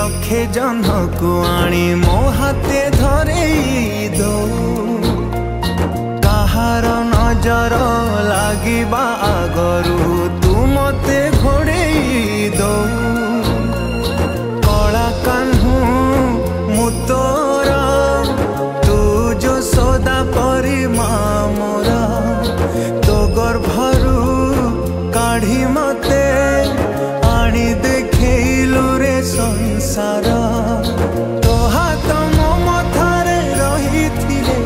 लक्षे जन को आनी मो हाथे धरे दो कहार नजर लागिबा आगरू तू मते घोड़े दो कला कान्हू मु तोरा तू जो सदा परी मोरा तो गर्भरू काढ़ी मते आनी देखैलु रे संसार तो हाथ मो मथारे रही थिले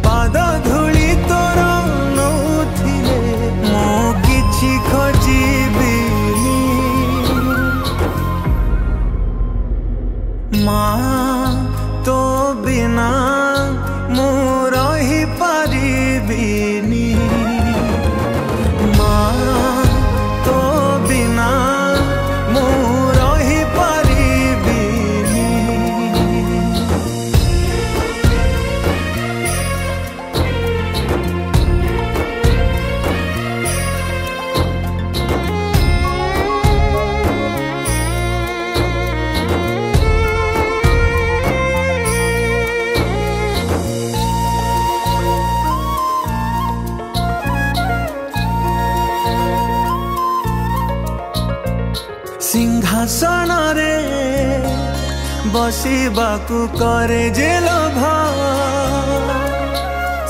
पाद धूली तोर नौथिले मो किछि खोजिबिनी माँ तो बिना मु रही पारिबिनी सिंहासन रे बसिबाकू करे जे लोभ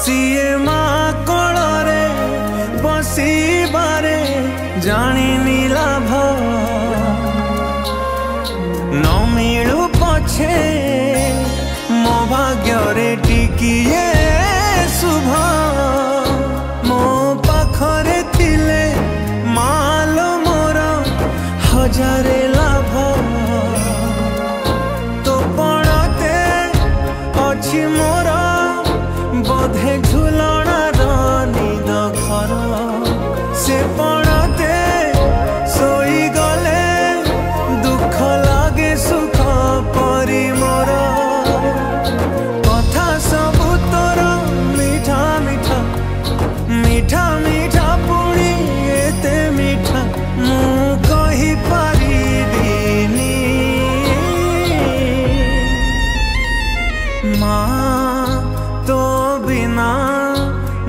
सीए माँ कोल रे बसिबारे जानी लाभ न मिलू पछे मो भाग्य रे टिकिए शुभ मो पाखरे थिले मालो मोर हजारे लाभ तो पड़ते अच्छी मोर बोधे झुलणार निद घर से पड़ते सोई गले दुख लागे सुख परी मोर कथा सबु तोर मीठा मीठा मीठा मीठा पुणी एते मीठा मु कही पारिबिनी माँ तो बिना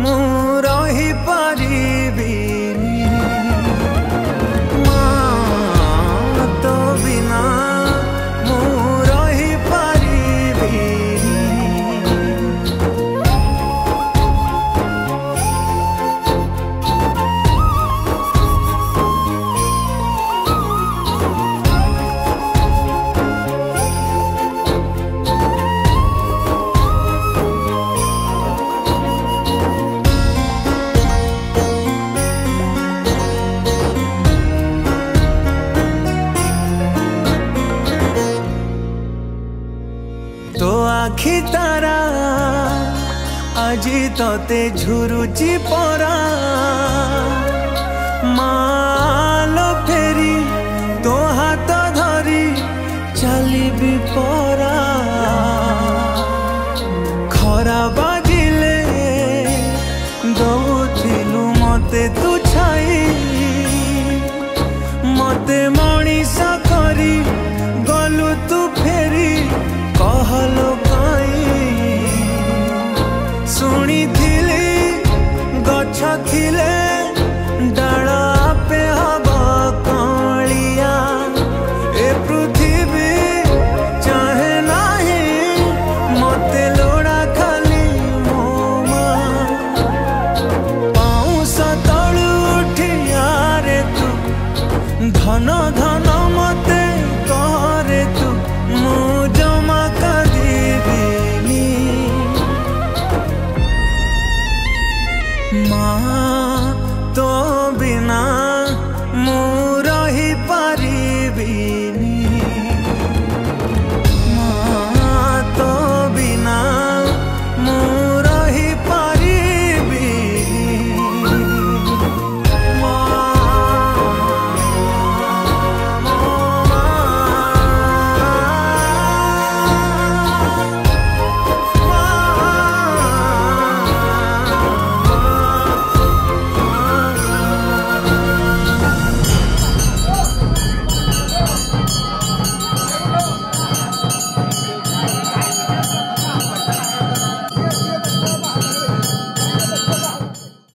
मु रही पारिबिनी माँ तो बिना मु रही पारिबिनी। तो आखि तारा आजी तते झुरुची परा मालो फेरी तो हाथ धरी चली परा खरा बाजिले दौथिलु मते तू छाई मते मणिष करी गलु तू फेरी कहलो काई शुणी गछ थिले डाल आपे हवा कलिया ए पृथ्वी चाहे नहीं मते लोड़ा खाली मो पाऊँ सतलु उठिया रे तू धन